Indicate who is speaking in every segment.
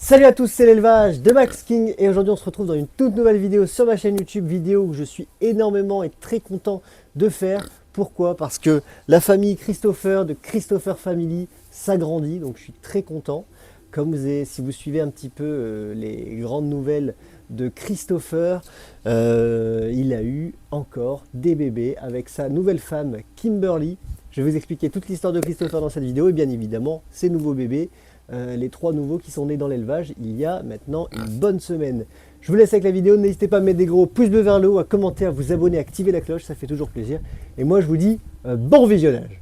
Speaker 1: Salut à tous, c'est l'élevage de Max King et aujourd'hui on se retrouve dans une toute nouvelle vidéo sur ma chaîne YouTube, vidéo où je suis énormément et très content de faire. Pourquoi? Parce que la famille Christopher de Christopher Family s'agrandit, donc je suis très content. Si vous suivez un petit peu les grandes nouvelles de Christopher, il a eu encore des bébés avec sa nouvelle femme Kimberly. Je vais vous expliquer toute l'histoire de Christopher dans cette vidéo et bien évidemment ses nouveaux bébés. Les 3 nouveaux qui sont nés dans l'élevage il y a maintenant une bonne semaine. Je vous laisse avec la vidéo, n'hésitez pas à mettre des gros pouces bleus vers le haut, à commenter, à vous abonner, à activer la cloche, ça fait toujours plaisir. Et moi je vous dis bon visionnage.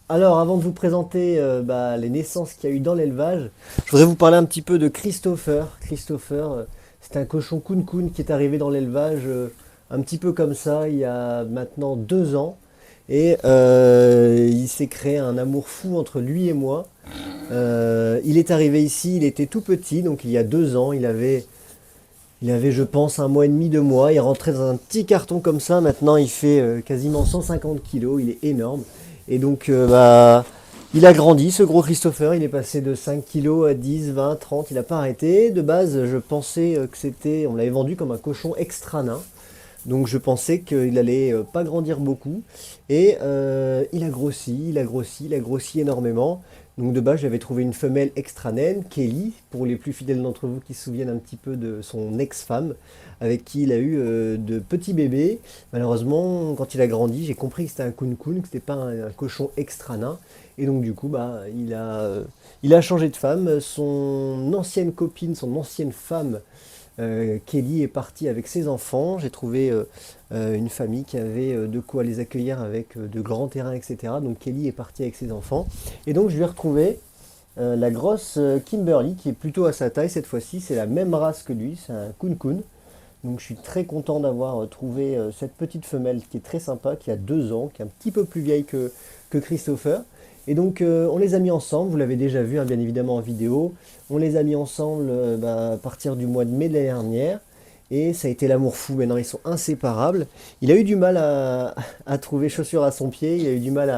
Speaker 1: Alors, avant de vous présenter les naissances qu'il y a eu dans l'élevage, je voudrais vous parler un petit peu de Christopher. Christopher, c'est un cochon coon-coon qui est arrivé dans l'élevage un petit peu comme ça, il y a maintenant 2 ans. Et il s'est créé un amour fou entre lui et moi. Il est arrivé ici, il était tout petit, donc il y a 2 ans, il avait je pense 1 mois et demi, 2 mois. Il rentrait dans un petit carton comme ça, maintenant il fait quasiment 150 kilos, il est énorme. Et donc, il a grandi, ce gros Christopher. Il est passé de 5 kilos à 10, 20, 30. Il n'a pas arrêté. De base, je pensais que on l'avait vendu comme un cochon extra nain. Donc, je pensais qu'il allait pas grandir beaucoup. Et il a grossi, il a grossi, il a grossi énormément. Donc, de base, j'avais trouvé une femelle extra naine, Kelly, pour les plus fidèles d'entre vous qui se souviennent un petit peu de son ex-femme, avec qui il a eu de petits bébés. Malheureusement, quand il a grandi, j'ai compris que c'était un coon-coon, que c'était pas un cochon extra nain. Et donc du coup, il a changé de femme. Son ancienne copine, son ancienne femme, Kelly, est partie avec ses enfants. J'ai trouvé une famille qui avait de quoi les accueillir avec de grands terrains, etc. Donc Kelly est partie avec ses enfants. Et donc je lui ai retrouvé la grosse Kimberly, qui est plutôt à sa taille cette fois-ci. C'est la même race que lui, c'est un coon-coon. Donc je suis très content d'avoir trouvé cette petite femelle qui est très sympa, qui a 2 ans, qui est un petit peu plus vieille que Christopher. Et donc on les a mis ensemble, vous l'avez déjà vu hein, bien évidemment en vidéo. On les a mis ensemble à partir du mois de mai de l'année dernière. Et ça a été l'amour fou, maintenant ils sont inséparables. Il a eu du mal à trouver chaussures à son pied, il a eu du mal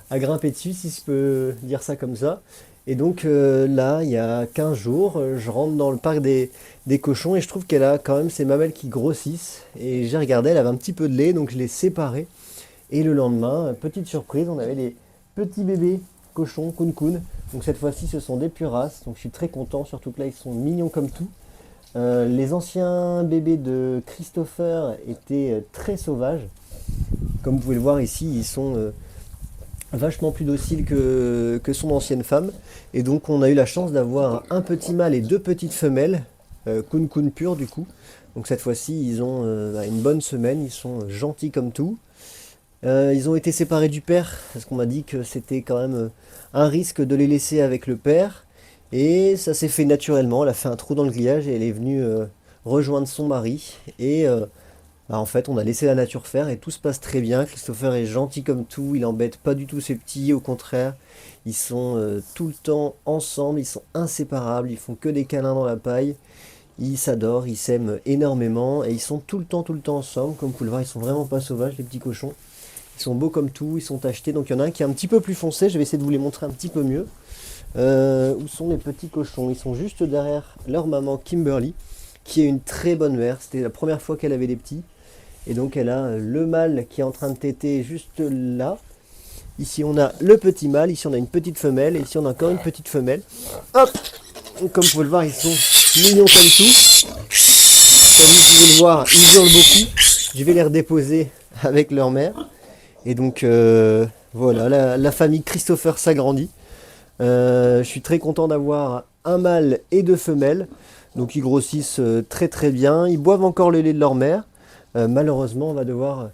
Speaker 1: à grimper dessus, si je peux dire ça comme ça. Et donc là, il y a 15 jours, je rentre dans le parc des cochons et je trouve qu'elle a quand même ses mamelles qui grossissent. Et j'ai regardé, elle avait un petit peu de lait, donc je l'ai séparée. Et le lendemain, petite surprise, on avait des petits bébés cochons, coon-coon. Donc cette fois-ci, ce sont des puras. Donc je suis très content, surtout que là, ils sont mignons comme tout. Les anciens bébés de Christopher étaient très sauvages. Comme vous pouvez le voir ici, ils sont vachement plus dociles que son ancienne femme. Et donc on a eu la chance d'avoir un petit mâle et 2 petites femelles, Kun Kun pur du coup. Donc cette fois-ci ils ont une bonne semaine, ils sont gentils comme tout. Ils ont été séparés du père, parce qu'on m'a dit que c'était quand même un risque de les laisser avec le père. Et ça s'est fait naturellement, elle a fait un trou dans le grillage et elle est venue rejoindre son mari. Et en fait, on a laissé la nature faire et tout se passe très bien. Christopher est gentil comme tout, il embête pas du tout ses petits, au contraire. Ils sont tout le temps ensemble, ils sont inséparables, ils font que des câlins dans la paille. Ils s'adorent, ils s'aiment énormément et ils sont tout le temps ensemble. Comme vous pouvez le voir, ils sont vraiment pas sauvages, les petits cochons. Ils sont beaux comme tout, ils sont tachetés. Donc il y en a un qui est un petit peu plus foncé, je vais essayer de vous les montrer un petit peu mieux. Où sont les petits cochons? Ils sont juste derrière leur maman Kimberly, qui est une très bonne mère. C'était la première fois qu'elle avait des petits. Et donc elle a le mâle qui est en train de téter juste là. Ici on a le petit mâle, ici on a une petite femelle, et ici on a encore une petite femelle. Hop! Comme vous pouvez le voir, ils sont mignons comme tout. Comme vous pouvez le voir, ils hurlent beaucoup. Je vais les redéposer avec leur mère. Et donc voilà, la famille Christopher s'agrandit. Je suis très content d'avoir un mâle et 2 femelles. Donc ils grossissent très très bien. Ils boivent encore le lait de leur mère. Malheureusement, on va devoir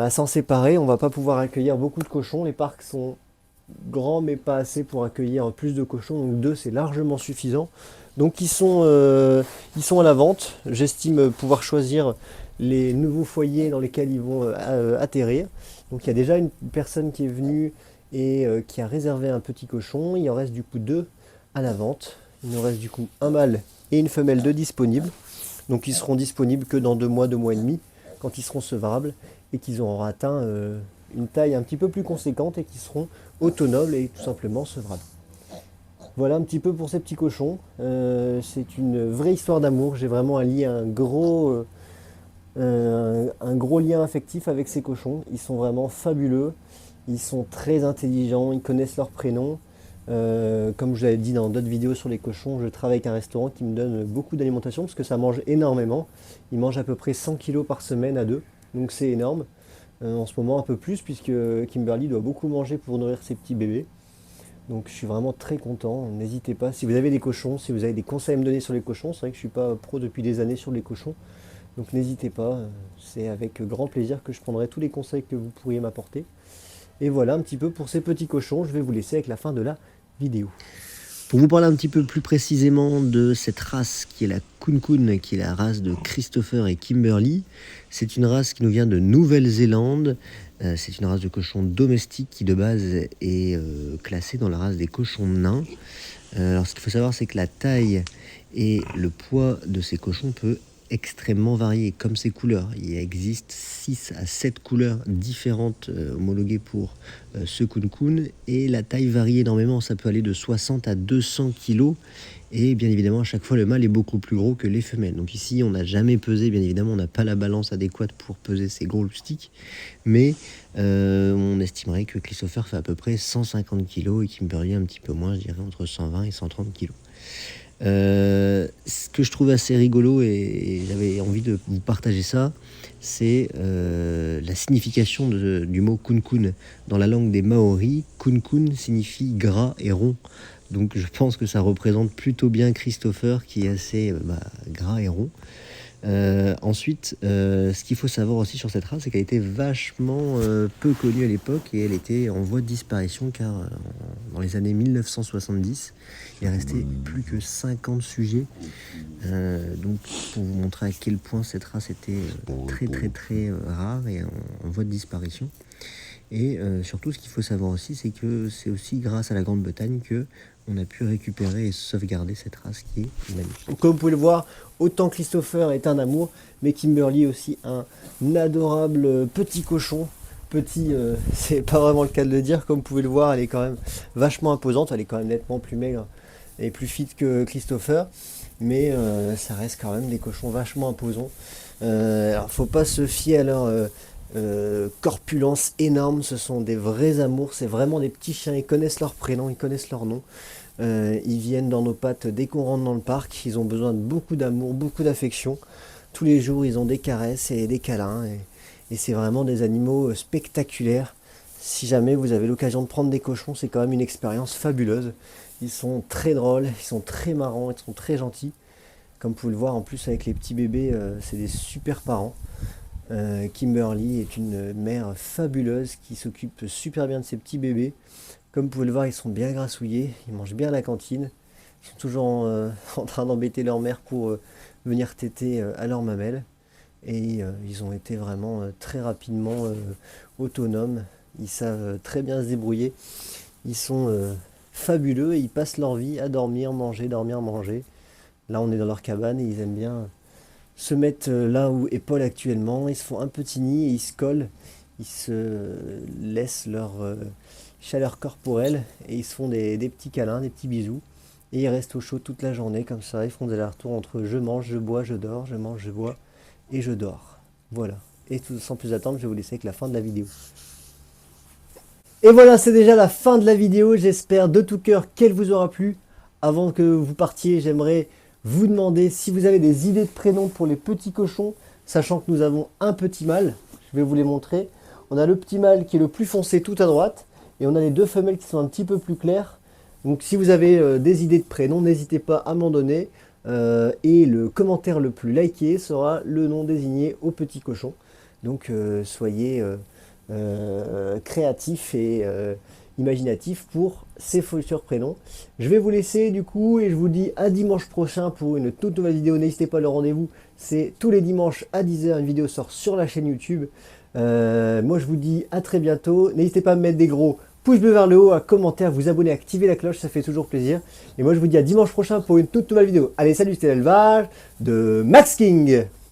Speaker 1: s'en séparer. On va pas pouvoir accueillir beaucoup de cochons. Les parcs sont grands, mais pas assez pour accueillir plus de cochons. Donc 2, c'est largement suffisant. Donc ils sont à la vente. J'estime pouvoir choisir les nouveaux foyers dans lesquels ils vont atterrir. Donc il y a déjà une personne qui est venue et qui a réservé un petit cochon. Il en reste du coup 2 à la vente. Il nous reste du coup un mâle et une femelle de disponibles. Donc ils seront disponibles que dans 2 mois et demi, quand ils seront sevrables et qu'ils auront atteint une taille un petit peu plus conséquente et qu'ils seront autonomes et tout simplement sevrables. Voilà un petit peu pour ces petits cochons. C'est une vraie histoire d'amour. J'ai vraiment un gros lien affectif avec ces cochons. Ils sont vraiment fabuleux. Ils sont très intelligents. Ils connaissent leurs prénoms. Comme je l'avais dit dans d'autres vidéos sur les cochons, je travaille avec un restaurant qui me donne beaucoup d'alimentation parce que ça mange énormément. Ils mangent à peu près 100 kilos par semaine à deux. Donc c'est énorme. En ce moment un peu plus puisque Kimberly doit beaucoup manger pour nourrir ses petits bébés. Donc je suis vraiment très content. N'hésitez pas, si vous avez des cochons, si vous avez des conseils à me donner sur les cochons, c'est vrai que je suis pas pro depuis des années sur les cochons. Donc n'hésitez pas, c'est avec grand plaisir que je prendrai tous les conseils que vous pourriez m'apporter. Et voilà un petit peu pour ces petits cochons, je vais vous laisser avec la fin de la vidéo. Pour vous parler un petit peu plus précisément de cette race qui est la Kun Kun, qui est la race de Christopher et Kimberly, c'est une race qui nous vient de Nouvelle-Zélande. C'est une race de cochons domestiques qui de base est classée dans la race des cochons nains. Alors ce qu'il faut savoir, c'est que la taille et le poids de ces cochons peut extrêmement varié, comme ses couleurs. Il existe 6 à 7 couleurs différentes homologuées pour ce Kun Kun, et la taille varie énormément. Ça peut aller de 60 à 200 kg, et bien évidemment à chaque fois le mâle est beaucoup plus gros que les femelles. Donc ici on n'a jamais pesé, bien évidemment on n'a pas la balance adéquate pour peser ces gros loustiques, mais on estimerait que Christopher fait à peu près 150 kg et Kimberly un petit peu moins, je dirais entre 120 et 130 kg. Ce que je trouve assez rigolo et j'avais envie de vous partager ça, c'est la signification du mot Kun Kun. Dans la langue des Maoris, Kun Kun signifie gras et rond. Donc je pense que ça représente plutôt bien Christopher qui est assez gras et rond. Ensuite, ce qu'il faut savoir aussi sur cette race, c'est qu'elle était vachement peu connue à l'époque et elle était en voie de disparition car dans les années 1970, il est resté plus que 50 sujets. Donc pour vous montrer à quel point cette race était très rare et en voie de disparition. Et surtout, ce qu'il faut savoir aussi, c'est que c'est aussi grâce à la Grande-Bretagne que on a pu récupérer et sauvegarder cette race qui est magnifique. Comme vous pouvez le voir, autant Christopher est un amour, mais Kimberly aussi un adorable petit cochon. Petit, c'est pas vraiment le cas de le dire, comme vous pouvez le voir, elle est quand même vachement imposante, elle est quand même nettement plus maigre et plus fit que Christopher, mais ça reste quand même des cochons vachement imposants. Alors faut pas se fier à leur corpulence énorme, ce sont des vrais amours, c'est vraiment des petits chiens, ils connaissent leur prénom, ils connaissent leur nom. Ils viennent dans nos pattes dès qu'on rentre dans le parc, ils ont besoin de beaucoup d'amour, beaucoup d'affection. Tous les jours ils ont des caresses et des câlins et c'est vraiment des animaux spectaculaires. Si jamais vous avez l'occasion de prendre des cochons, c'est quand même une expérience fabuleuse. Ils sont très drôles, ils sont très marrants, ils sont très gentils. Comme vous pouvez le voir en plus avec les petits bébés, c'est des super parents. Kimberly est une mère fabuleuse qui s'occupe super bien de ses petits bébés. Comme vous pouvez le voir, ils sont bien grassouillés, ils mangent bien à la cantine. Ils sont toujours en train d'embêter leur mère pour venir téter à leur mamelle. Et ils ont été vraiment très rapidement autonomes. Ils savent très bien se débrouiller. Ils sont fabuleux et ils passent leur vie à dormir, manger, dormir, manger. Là, on est dans leur cabane et ils aiment bien se mettent là où est Paul actuellement, ils se font un petit nid et ils se collent, ils se laissent leur chaleur corporelle et ils se font des petits câlins, des petits bisous. Et ils restent au chaud toute la journée comme ça, ils font des allers-retours entre je mange, je bois, je dors, je mange, je bois et je dors. Voilà. Et sans plus attendre, je vais vous laisser avec la fin de la vidéo. Et voilà, c'est déjà la fin de la vidéo, j'espère de tout cœur qu'elle vous aura plu. Avant que vous partiez, j'aimerais vous demander si vous avez des idées de prénoms pour les petits cochons, sachant que nous avons un petit mâle, je vais vous les montrer. On a le petit mâle qui est le plus foncé tout à droite, et on a les deux femelles qui sont un petit peu plus claires. Donc si vous avez des idées de prénoms, n'hésitez pas à m'en donner, et le commentaire le plus liké sera le nom désigné au petit cochon. Donc soyez créatifs et imaginatif pour ces futurs prénoms. Je vais vous laisser du coup et je vous dis à dimanche prochain pour une toute nouvelle vidéo. N'hésitez pas, le rendez-vous c'est tous les dimanches à 10 h, une vidéo sort sur la chaîne YouTube. Moi je vous dis à très bientôt. N'hésitez pas à me mettre des gros pouce bleu vers le haut, un commentaire, vous abonner, activer la cloche, ça fait toujours plaisir. Et moi je vous dis à dimanche prochain pour une toute nouvelle vidéo. Allez, salut, c'était l'élevage de Max King.